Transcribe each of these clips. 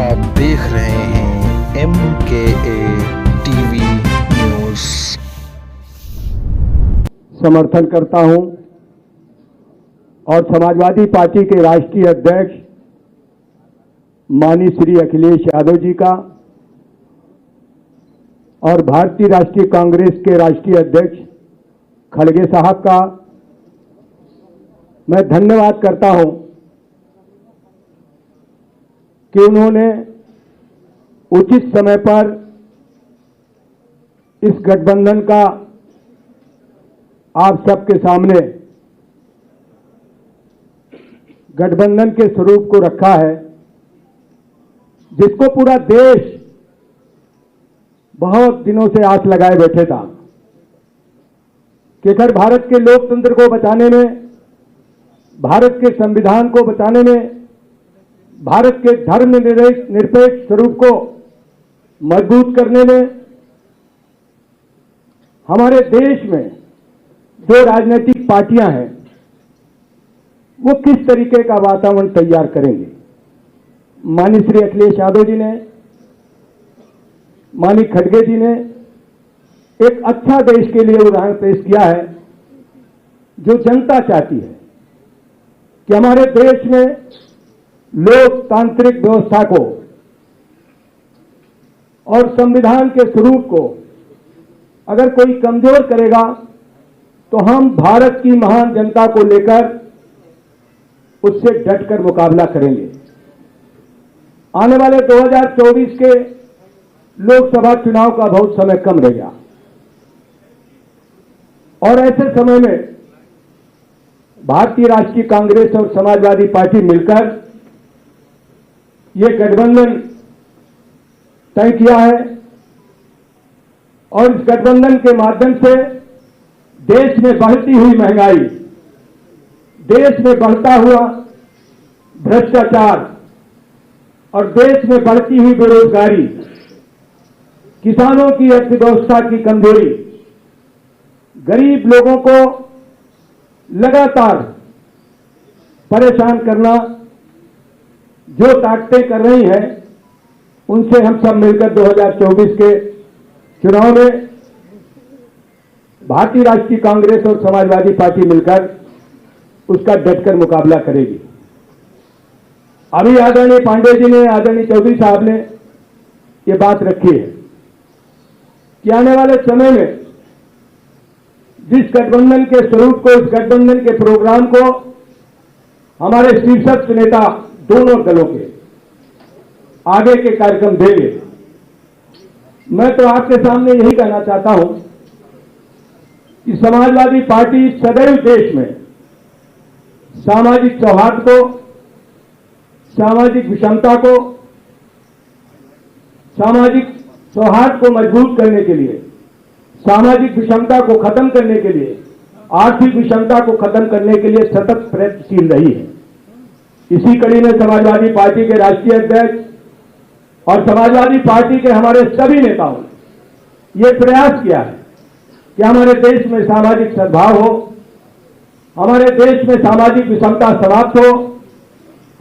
आप देख रहे हैं MKA टीवी न्यूज़। समर्थन करता हूं और समाजवादी पार्टी के राष्ट्रीय अध्यक्ष माननीय श्री अखिलेश यादव जी का और भारतीय राष्ट्रीय कांग्रेस के राष्ट्रीय अध्यक्ष खड़गे साहब का मैं धन्यवाद करता हूं कि उन्होंने उचित समय पर इस गठबंधन का आप सबके सामने गठबंधन के स्वरूप को रखा है, जिसको पूरा देश बहुत दिनों से आस लगाए बैठे था कि अगर भारत के लोकतंत्र को बचाने में, भारत के संविधान को बचाने में, भारत के धर्मनिरपेक्ष स्वरूप को मजबूत करने में हमारे देश में जो राजनीतिक पार्टियां हैं वो किस तरीके का वातावरण तैयार करेंगे। माननीय श्री अखिलेश यादव जी ने, माननीय खड़गे जी ने एक अच्छा देश के लिए उदाहरण पेश किया है, जो जनता चाहती है कि हमारे देश में लोकतांत्रिक व्यवस्था को और संविधान के स्वरूप को अगर कोई कमजोर करेगा तो हम भारत की महान जनता को लेकर उससे डटकर मुकाबला करेंगे। आने वाले 2024 के लोकसभा चुनाव का बहुत समय कम रह गया और ऐसे समय में भारतीय राष्ट्रीय कांग्रेस और समाजवादी पार्टी मिलकर ये गठबंधन तय किया है और इस गठबंधन के माध्यम से देश में बढ़ती हुई महंगाई, देश में बढ़ता हुआ भ्रष्टाचार और देश में बढ़ती हुई बेरोजगारी, किसानों की अर्थव्यवस्था की कमजोरी, गरीब लोगों को लगातार परेशान करना जो ताकतें कर रही हैं, उनसे हम सब मिलकर 2024 के चुनाव में भारतीय राष्ट्रीय कांग्रेस और समाजवादी पार्टी मिलकर उसका डटकर मुकाबला करेगी। अभी आदरणीय पांडे जी ने, आदरणीय चौधरी साहब ने ये बात रखी है कि आने वाले समय में जिस गठबंधन के स्वरूप को, इस गठबंधन के प्रोग्राम को हमारे शीर्षस्थ नेता दोनों दलों के आगे के कार्यक्रम देंगे। मैं तो आपके सामने यही कहना चाहता हूं कि समाजवादी पार्टी सदैव देश में सामाजिक सौहार्द को, सामाजिक विषमता को, सामाजिक सौहार्द को मजबूत करने के लिए, सामाजिक विषमता को खत्म करने के लिए, आर्थिक विषमता को खत्म करने के लिए सतत प्रयत्नशील रही है। इसी कड़ी में समाजवादी पार्टी के राष्ट्रीय अध्यक्ष और समाजवादी पार्टी के हमारे सभी नेताओं ने यह प्रयास किया है कि हमारे देश में सामाजिक सद्भाव हो, हमारे देश में सामाजिक विषमता समाप्त हो,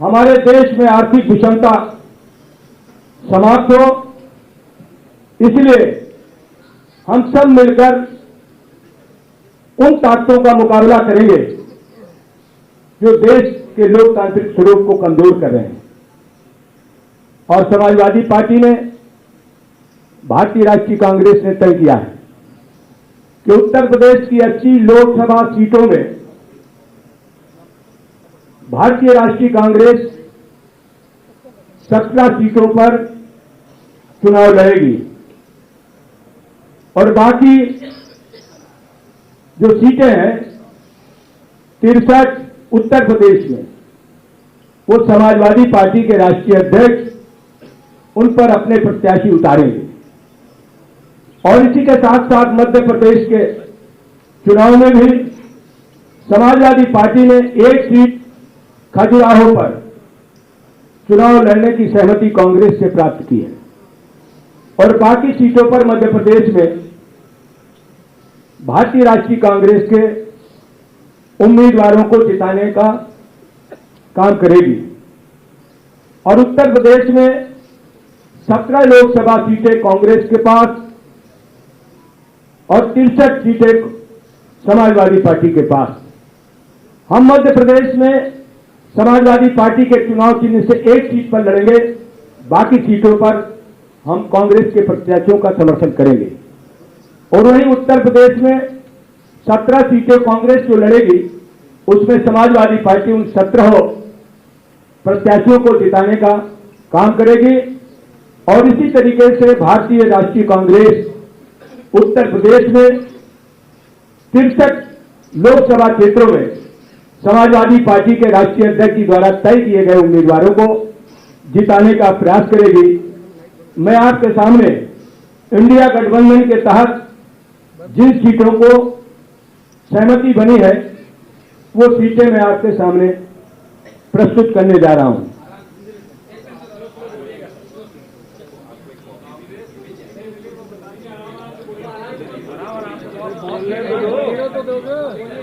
हमारे देश में आर्थिक विषमता समाप्त हो। इसलिए हम सब मिलकर उन ताकतों का मुकाबला करेंगे जो देश के लोकतांत्रिक स्वरूप को कमजोर कर रहे हैं। और समाजवादी पार्टी ने, भारतीय राष्ट्रीय कांग्रेस ने तय किया है कि उत्तर प्रदेश की 80 लोकसभा सीटों में भारतीय राष्ट्रीय कांग्रेस 17 सीटों पर चुनाव लड़ेगी और बाकी जो सीटें हैं 63 उत्तर प्रदेश में, वो समाजवादी पार्टी के राष्ट्रीय अध्यक्ष उन पर अपने प्रत्याशी उतारेंगे। और इसी के साथ साथ मध्य प्रदेश के चुनाव में भी समाजवादी पार्टी ने एक सीट खजुराहो पर चुनाव लड़ने की सहमति कांग्रेस से प्राप्त की है और बाकी सीटों पर मध्य प्रदेश में भारतीय राष्ट्रीय कांग्रेस के उम्मीदवारों को जिताने का काम करेगी। और उत्तर प्रदेश में 17 लोकसभा सीटें कांग्रेस के पास और 63 सीटें समाजवादी पार्टी के पास। हम मध्य प्रदेश में समाजवादी पार्टी के चुनाव चिन्ह से एक सीट पर लड़ेंगे, बाकी सीटों पर हम कांग्रेस के प्रत्याशियों का समर्थन करेंगे। और वहीं उत्तर प्रदेश में 17 सीटें कांग्रेस जो लड़ेगी, उसमें समाजवादी पार्टी उन 17 प्रत्याशियों को जिताने का काम करेगी। और इसी तरीके से भारतीय राष्ट्रीय कांग्रेस उत्तर प्रदेश में 63 लोकसभा क्षेत्रों में समाजवादी पार्टी के राष्ट्रीय अध्यक्ष जी द्वारा तय किए गए उम्मीदवारों को जिताने का प्रयास करेगी। मैं आपके सामने इंडिया गठबंधन के तहत जिन सीटों को सहमति बनी है, वो सीटें मैं आपके सामने प्रस्तुत करने जा रहा हूं।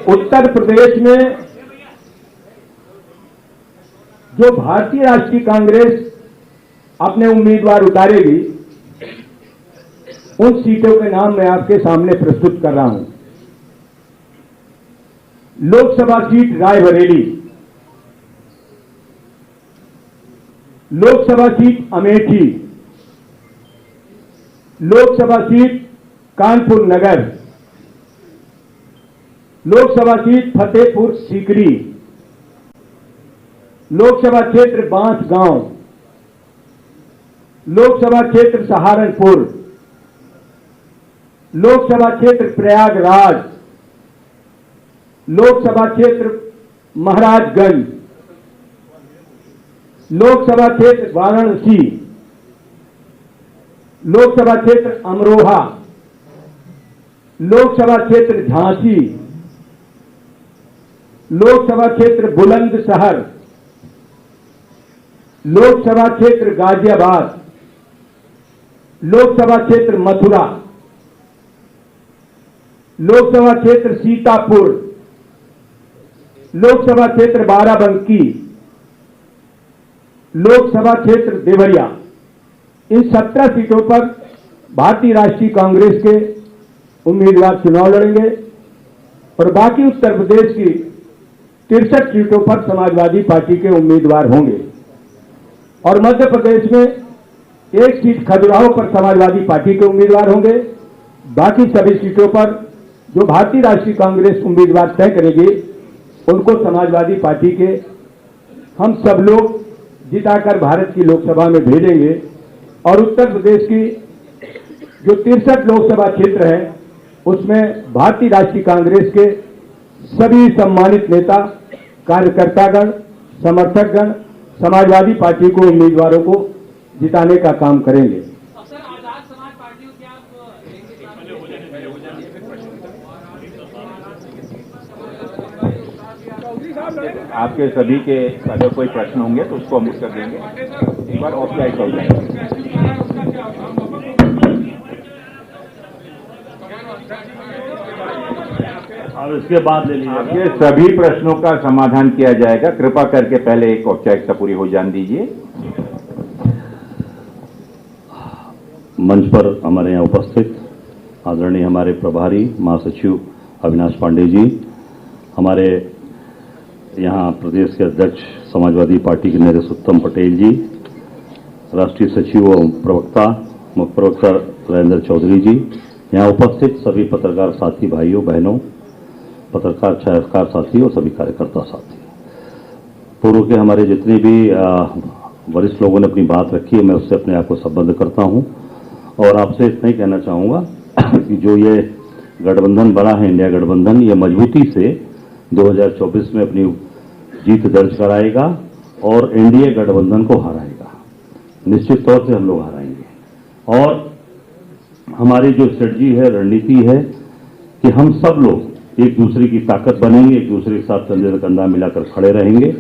उत्तर प्रदेश में जो भारतीय राष्ट्रीय कांग्रेस अपने उम्मीदवार उतारेगी, उन सीटों के नाम मैं आपके सामने प्रस्तुत कर रहा हूं। Lok Sabha seat Raebareli, Lok Sabha seat Amethi, Lok Sabha seat Kanpur Nagar, Lok Sabha seat Fatehpur Sikri, Lok Sabha क्षेत्र बांसगांव, लोकसभा क्षेत्र सहारनपुर, लोकसभा क्षेत्र प्रयागराज, लोकसभा क्षेत्र महाराजगंज, लोकसभा क्षेत्र वाराणसी, लोकसभा क्षेत्र अमरोहा, लोकसभा क्षेत्र झांसी, लोकसभा क्षेत्र बुलंदशहर, लोकसभा क्षेत्र गाजियाबाद, लोकसभा क्षेत्र मथुरा, लोकसभा क्षेत्र सीतापुर, लोकसभा क्षेत्र बाराबंकी, लोकसभा क्षेत्र देवरिया। इन 17 सीटों पर भारतीय राष्ट्रीय कांग्रेस के उम्मीदवार चुनाव लड़ेंगे और बाकी उत्तर प्रदेश की 63 सीटों पर समाजवादी पार्टी के उम्मीदवार होंगे। और मध्य प्रदेश में एक सीट खजुराहो पर समाजवादी पार्टी के उम्मीदवार होंगे। बाकी सभी सीटों पर जो भारतीय राष्ट्रीय कांग्रेस उम्मीदवार तय करेगी, उनको समाजवादी पार्टी के हम सब लोग जिताकर भारत की लोकसभा में भेजेंगे। और उत्तर प्रदेश की जो 63 लोकसभा क्षेत्र है, उसमें भारतीय राष्ट्रीय कांग्रेस के सभी सम्मानित नेता, कार्यकर्तागण, समर्थकगण समाजवादी पार्टी को उम्मीदवारों को जिताने का काम करेंगे। आजाद समाज पार्टी को क्या आपके सभी के अगर कोई प्रश्न होंगे तो उसको हम उत्तर देंगे। एक बार ऑफलाइन हो जाएंगे। और उसके बाद ले लीजिए। आपके सभी प्रश्नों का समाधान किया जाएगा। कृपा करके पहले एक औपचारिकता पूरी हो जाने दीजिए। मंच पर हमारे यहाँ उपस्थित आदरणीय हमारे प्रभारी महासचिव अविनाश पांडे जी, हमारे यहाँ प्रदेश के अध्यक्ष समाजवादी पार्टी के नरेश उत्तम पटेल जी, राष्ट्रीय सचिव एवं प्रवक्ता मुख्य प्रवक्ता राजेंद्र चौधरी जी, यहाँ उपस्थित सभी पत्रकार साथी भाइयों बहनों, पत्रकार छायाकार साथी और सभी कार्यकर्ता साथी, पूर्व के हमारे जितने भी वरिष्ठ लोगों ने अपनी बात रखी है, मैं उससे अपने आप को संबद्ध करता हूं और आपसे इतना ही कहना चाहूँगा कि जो ये गठबंधन बना है, इंडिया गठबंधन, ये मजबूती से 2024 में अपनी जीत दर्ज कराएगा और एनडीए गठबंधन को हराएगा। निश्चित तौर से हम लोग हराएंगे। और हमारी जो स्ट्रेटजी है, रणनीति है कि हम सब लोग एक दूसरे की ताकत बनेंगे, एक दूसरे के साथ कंधे से कंधा मिलाकर खड़े रहेंगे।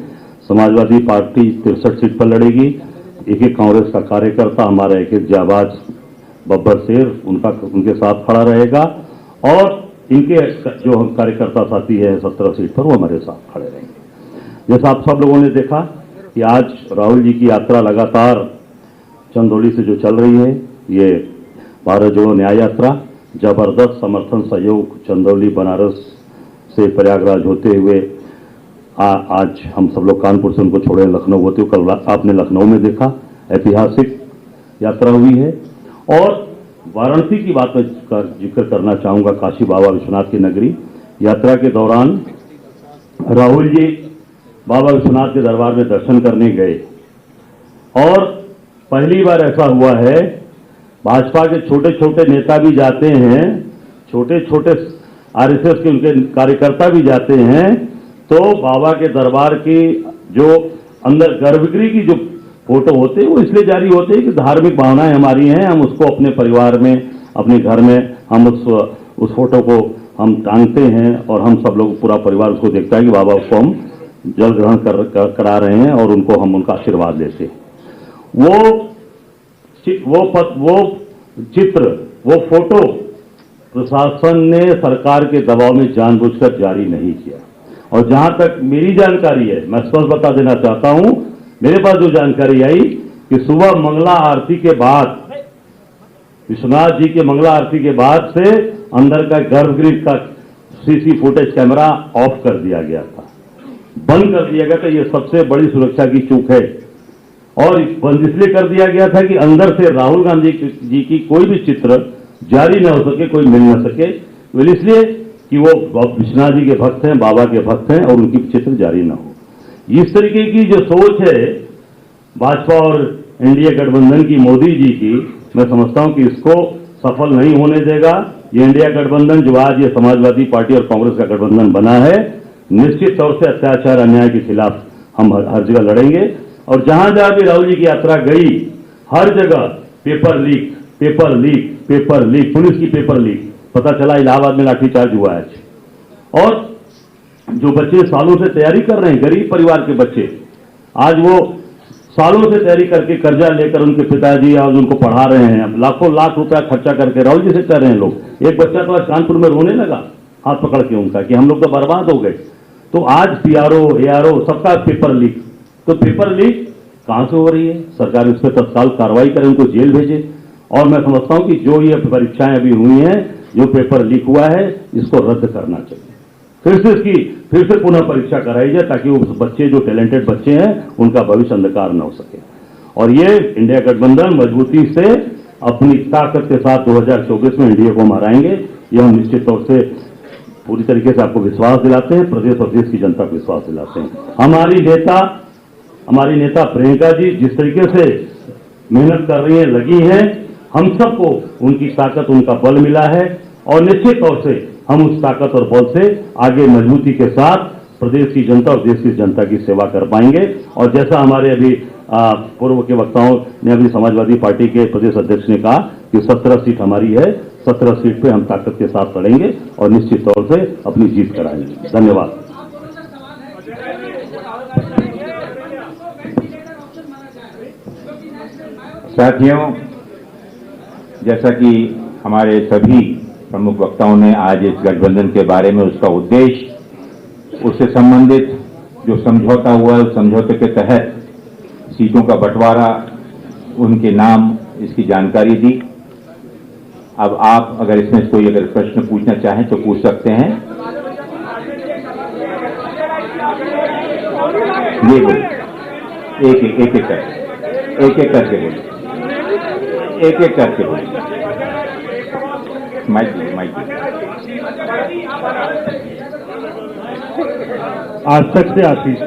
समाजवादी पार्टी 63 सीट पर लड़ेगी। एक एक कांग्रेस का कार्यकर्ता, हमारा एक एक जाबाज बब्बर शेर, उनके साथ खड़ा रहेगा और इनके जो हम कार्यकर्ता साथी है 17 सीट पर, वो हमारे साथ खड़े रहेंगे। जैसा आप सब लोगों ने देखा कि आज राहुल जी की यात्रा लगातार चंदौली से जो चल रही है, ये भारत जोड़ो न्याय यात्रा जबरदस्त समर्थन सहयोग चंदौली बनारस से प्रयागराज होते हुए आज हम सब लोग कानपुर से उनको छोड़े लखनऊ होते हुए, कल आपने लखनऊ में देखा, ऐतिहासिक यात्रा हुई है। और वाराणसी की बात में जिक्र करना चाहूंगा, काशी बाबा विश्वनाथ की नगरी। यात्रा के दौरान राहुल जी बाबा विश्वनाथ के दरबार में दर्शन करने गए और पहली बार ऐसा हुआ है, भाजपा के छोटे छोटे नेता भी जाते हैं, छोटे छोटे आरएसएस के उनके कार्यकर्ता भी जाते हैं, तो बाबा के दरबार की जो अंदर गर्भगृह की जो फोटो होते हैं वो इसलिए जारी होते हैं कि धार्मिक भावनाएं हमारी हैं, हम उसको अपने परिवार में, अपने घर में हम उस फोटो को हम टांगते हैं और हम सब लोग, पूरा परिवार उसको देखता है कि बाबा उसको हम जल ग्रहण करा रहे हैं और उनको हम उनका आशीर्वाद देते हैं। वो चित्र, वो फोटो प्रशासन ने सरकार के दबाव में जानबूझकर जारी नहीं किया। और जहां तक मेरी जानकारी है, मैं स्पष्ट बता देना चाहता हूं, मेरे पास जो जानकारी आई कि सुबह मंगला आरती के बाद, विश्वनाथ जी के मंगला आरती के बाद से अंदर का गर्भगृह का सीसी फुटेज कैमरा ऑफ कर दिया गया था, बंद कर दिया गया था। ये सबसे बड़ी सुरक्षा की चूक है और बंद इसलिए कर दिया गया था कि अंदर से राहुल गांधी जी की कोई भी चित्र जारी न हो सके, कोई मिल न सके, इसलिए कि वो विश्वनाथ जी के भक्त हैं, बाबा के भक्त हैं और उनकी चित्र जारी न हो। इस तरीके की जो सोच है भाजपा और एनडीए गठबंधन की, मोदी जी की, मैं समझता हूं कि इसको सफल नहीं होने देगा। ये इंडिया गठबंधन जो आज ये समाजवादी पार्टी और कांग्रेस का गठबंधन बना है, निश्चित तौर से अत्याचार अन्याय के खिलाफ हम हर जगह लड़ेंगे। और जहां जहां भी राहुल जी की यात्रा गई, हर जगह paper leak, paper leak, paper leak, police की पेपर लीक। पता चला इलाहाबाद में लाठीचार्ज हुआ है। और जो बच्चे सालों से तैयारी कर रहे हैं, गरीब परिवार के बच्चे, आज वो सालों से तैयारी करके कर्जा लेकर उनके पिताजी आज उनको पढ़ा रहे हैं, लाखों लाख रुपया खर्चा करके राहुल जी से कर रहे हैं लोग। एक बच्चा तो आज कानपुर में रोने लगा हाथ पकड़ के उनका कि हम लोग तो बर्बाद हो गए। तो आज पीआरओ, एआरओ सबका पेपर लीक। तो पेपर लीक कहां से हो रही है? सरकार इस पर तत्काल कार्रवाई करे, उनको जेल भेजे। और मैं समझता हूं कि जो ये परीक्षाएं अभी हुई हैं, जो पेपर लीक हुआ है, इसको रद्द करना चाहिए। फिर से पुनः परीक्षा कराई जाए ताकि वो बच्चे, जो टैलेंटेड बच्चे हैं, उनका भविष्य अंधकार न हो सके। और ये इंडिया गठबंधन मजबूती से अपनी ताकत के साथ 2024 में एनडीए को हराएंगे, ये हम निश्चित तौर से पूरी तरीके से आपको विश्वास दिलाते हैं, प्रदेश और देश की जनता को विश्वास दिलाते हैं। हमारी नेता प्रियंका जी जिस तरीके से मेहनत कर रही है, लगी है, हम सबको उनकी ताकत, उनका बल मिला है और निश्चित तौर से हम उस ताकत और बल से आगे मजबूती के साथ प्रदेश की जनता और देश की जनता की सेवा कर पाएंगे। और जैसा हमारे अभी पूर्व के वक्ताओं ने, अभी समाजवादी पार्टी के प्रदेश अध्यक्ष ने कहा कि 17 सीट हमारी है, 17 सीट पे हम ताकत के साथ लड़ेंगे और निश्चित तौर से अपनी जीत कराएंगे। धन्यवाद। साथियों, जैसा कि हमारे सभी प्रमुख वक्ताओं ने आज इस गठबंधन के बारे में, उसका उद्देश्य, उससे संबंधित जो समझौता हुआ है, उस समझौते के तहत सीटों का बंटवारा, उनके नाम, इसकी जानकारी दी। अब आप अगर इसमें कोई अगर प्रश्न पूछना चाहें तो पूछ सकते हैं। ये बोलिए, एक एक करके बोलिए, एक एक करके बोलिए। माइक आज तक से आशीष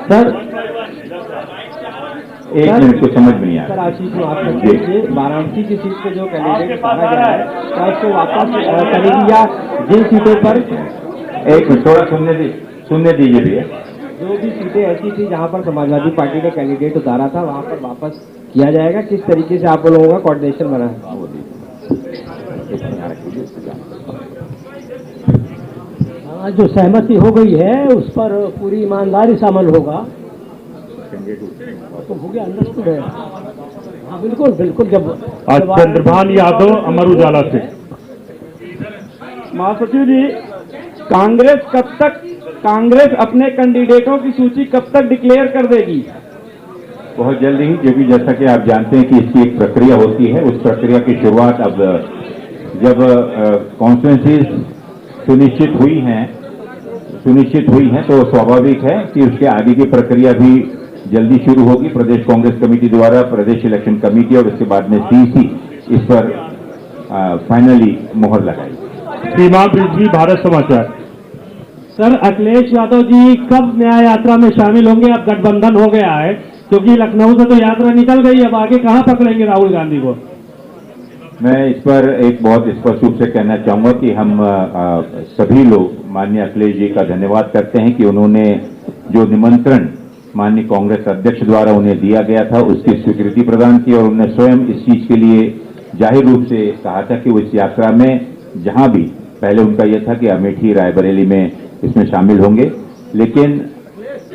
सर, एक मिनट को समझ में नहीं आया सर। आशीष जो आप देखिए, वाराणसी की सीट पे जो कैंडिडेट माना गया है, क्या उसको वापस करेगी या जिन सीटों पर, एक मिनट थोड़ा सुनने दीजिए भैया। जो भी सीटें ऐसी थी जहां पर समाजवादी पार्टी ने कैंडिडेट उतारा था, वहां पर वापस किया जाएगा? किस तरीके से आप लोगों का कोऑर्डिनेशन बना है? जो सहमति हो गई है उस पर पूरी ईमानदारी से अमल होगा, तो हो गया, अंडरस्टूड है। हाँ बिल्कुल बिल्कुल। जब चंद्रभान यादव, अमर उजाला से। महासचिव जी, कांग्रेस अपने कैंडिडेटों की सूची कब तक डिक्लेयर कर देगी? बहुत जल्द ही, जो कि जैसा कि आप जानते हैं कि इसकी एक प्रक्रिया होती है, उस प्रक्रिया की शुरुआत अब जब कॉन्फ्रेंसेस सुनिश्चित हुई हैं तो स्वाभाविक है कि उसके आगे की प्रक्रिया भी जल्दी शुरू होगी। प्रदेश कांग्रेस कमेटी द्वारा प्रदेश इलेक्शन कमेटी और उसके बाद में सीसी इस पर फाइनली मोहर लगाई। सीमा बिजली, भारत समाचार। सर, अखिलेश यादव जी कब न्याय यात्रा में शामिल होंगे? अब गठबंधन हो गया है, क्योंकि लखनऊ से तो यात्रा निकल गई, अब आगे कहां पकड़ेंगे राहुल गांधी को? मैं इस पर एक बहुत स्पष्ट रूप से कहना चाहूंगा कि हम सभी लोग माननीय अखिलेश जी का धन्यवाद करते हैं कि उन्होंने जो निमंत्रण माननीय कांग्रेस अध्यक्ष द्वारा उन्हें दिया गया था उसकी स्वीकृति प्रदान की और उन्होंने स्वयं इस चीज के लिए जाहिर रूप से कहा था कि वो इस यात्रा में जहां भी, पहले उनका यह था कि अमेठी रायबरेली में इसमें शामिल होंगे, लेकिन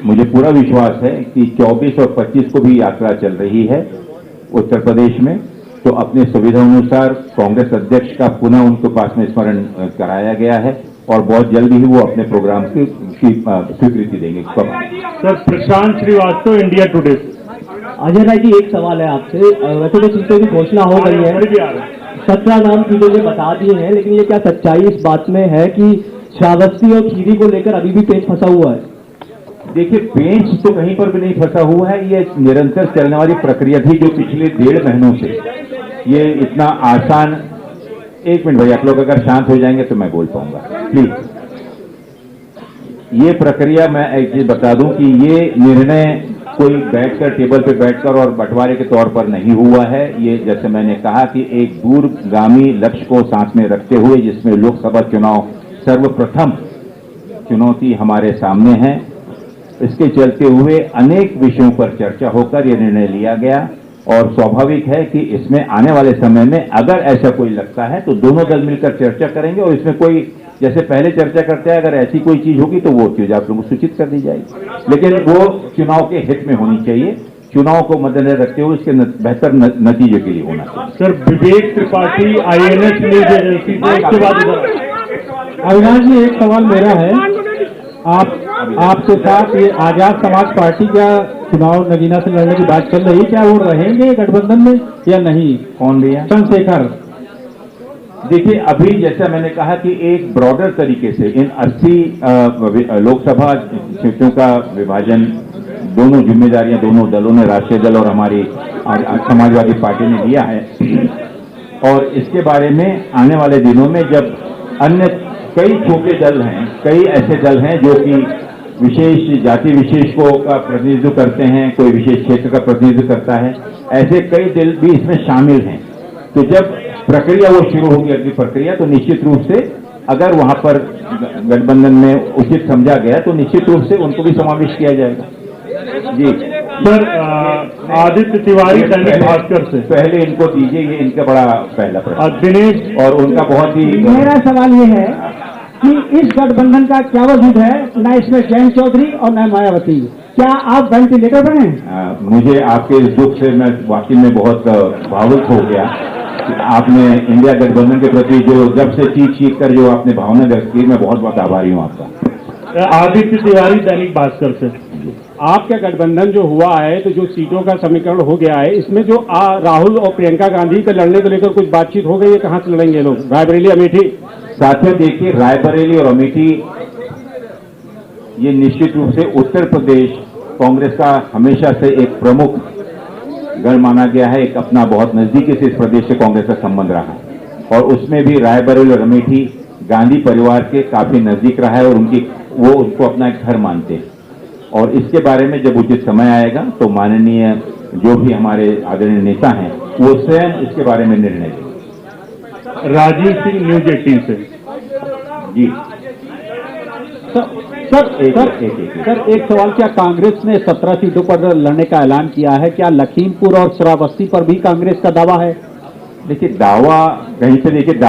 मुझे पूरा विश्वास है कि 24 और 25 को भी यात्रा चल रही है उत्तर प्रदेश में, तो अपने सुविधा अनुसार कांग्रेस अध्यक्ष का पुनः उनके पास में स्मरण कराया गया है और बहुत जल्दी ही वो अपने प्रोग्राम की स्वीकृति देंगे। सर, प्रशांत श्रीवास्तव, इंडिया टुडे। अजय राय जी, एक सवाल है आपसे। वैसे तो सीटों की घोषणा हो गई है, 17 नाम सीटों के बता दिए हैं, लेकिन ये क्या सच्चाई इस बात में है कि श्रावस्ती और खीरी को लेकर अभी भी पेच फंसा हुआ है? देखिए, पेच तो कहीं पर भी नहीं फंसा हुआ है, ये निरंतर चलने वाली प्रक्रिया थी जो पिछले 1.5 महीनों से, ये इतना आसान। एक मिनट भाई, आप लोग अगर शांत हो जाएंगे तो मैं बोल पाऊंगा, प्लीज। ये प्रक्रिया, मैं एक चीज बता दूं कि ये निर्णय कोई बैठकर, टेबल पे बैठकर और बंटवारे के तौर पर नहीं हुआ है। ये जैसे मैंने कहा कि एक दूरगामी लक्ष्य को साथ में रखते हुए, जिसमें लोकसभा चुनाव सर्वप्रथम चुनौती हमारे सामने है, इसके चलते हुए अनेक विषयों पर चर्चा होकर यह निर्णय लिया गया और स्वाभाविक है कि इसमें आने वाले समय में अगर ऐसा कोई लगता है तो दोनों दल मिलकर चर्चा करेंगे और इसमें कोई, जैसे पहले चर्चा करते हैं, अगर ऐसी कोई चीज होगी तो वो चीज आप लोगों को सूचित कर दी जाएगी, लेकिन वो चुनाव के हित में होनी चाहिए, चुनाव को मद्देनजर रखते हुए इसके बेहतर नतीजे के लिए होना चाहिए। सर, विवेक त्रिपाठी, INS न्यूज एजेंसी। उसके बाद अविनाश जी, एक सवाल मेरा है, आपके साथ ये आजाद समाज पार्टी का चुनाव नगीना से लड़ने की बात चल रही है, क्या वो रहेंगे गठबंधन में या नहीं? कौन भैया? चंद्रशेखर। देखिए, अभी जैसा मैंने कहा कि एक ब्रॉडर तरीके से इन 80 लोकसभा सीटों का विभाजन, दोनों जिम्मेदारियां दोनों दलों ने, राष्ट्रीय दल और हमारी समाजवादी पार्टी ने लिया है और इसके बारे में आने वाले दिनों में जब अन्य कई छोटे दल हैं, कई ऐसे दल हैं जो कि विशेष जाति विशेष को का प्रतिनिधित्व करते हैं, कोई विशेष क्षेत्र का प्रतिनिधित्व करता है, ऐसे कई दल भी इसमें शामिल हैं, तो जब प्रक्रिया वो शुरू होगी, अगली प्रक्रिया, तो निश्चित रूप से अगर वहां पर गठबंधन में उचित समझा गया तो निश्चित रूप से उनको भी समावेश किया जाएगा। जी सर, आदित्य तिवारी, दैनिक भास्कर से। पहले इनको दीजिए, ये इनका बड़ा पहला प्रश्न। दिनेश, और उनका बहुत ही, मेरा सवाल ये है कि इस गठबंधन का क्या वजूद है, न इसमें जयंत चौधरी और न मायावती, क्या आप वेंटिलेटर बने? मुझे आपके इस दुख से मैं वाकई में बहुत भावुक हो गया। आपने इंडिया गठबंधन के प्रति जो जब से चीख कर जो आपने भावना व्यक्त की, मैं बहुत बहुत आभारी हूँ आपका। आदित्य तिवारी, दैनिक भास्कर से। आपका गठबंधन जो हुआ है, तो जो सीटों का समीकरण हो गया है, इसमें जो राहुल और प्रियंका गांधी के लड़ने को लेकर कुछ बातचीत हो गई है, कहां से लड़ेंगे लोग? रायबरेली, अमेठी? साथियों, देखिए, रायबरेली और अमेठी ये निश्चित रूप से उत्तर प्रदेश कांग्रेस का हमेशा से एक प्रमुख गढ़ माना गया है, एक अपना बहुत नजदीकी से इस प्रदेश से कांग्रेस का संबंध रहा है और उसमें भी रायबरेली और अमेठी गांधी परिवार के काफी नजदीक रहा है और वो उनको अपना एक घर मानते हैं और इसके बारे में जब उचित समय आएगा तो माननीय जो भी हमारे आदरणीय नेता हैं वो स्वयं इसके बारे में निर्णय लेंगे। राजीव सिंह, न्यूज 18 से। जी सर, एक सवाल, क्या कांग्रेस ने 17 सीटों पर लड़ने का ऐलान किया है? क्या लखीमपुर और श्रावस्ती पर भी कांग्रेस का दावा है? देखिए, दावा कहीं पे, देखिए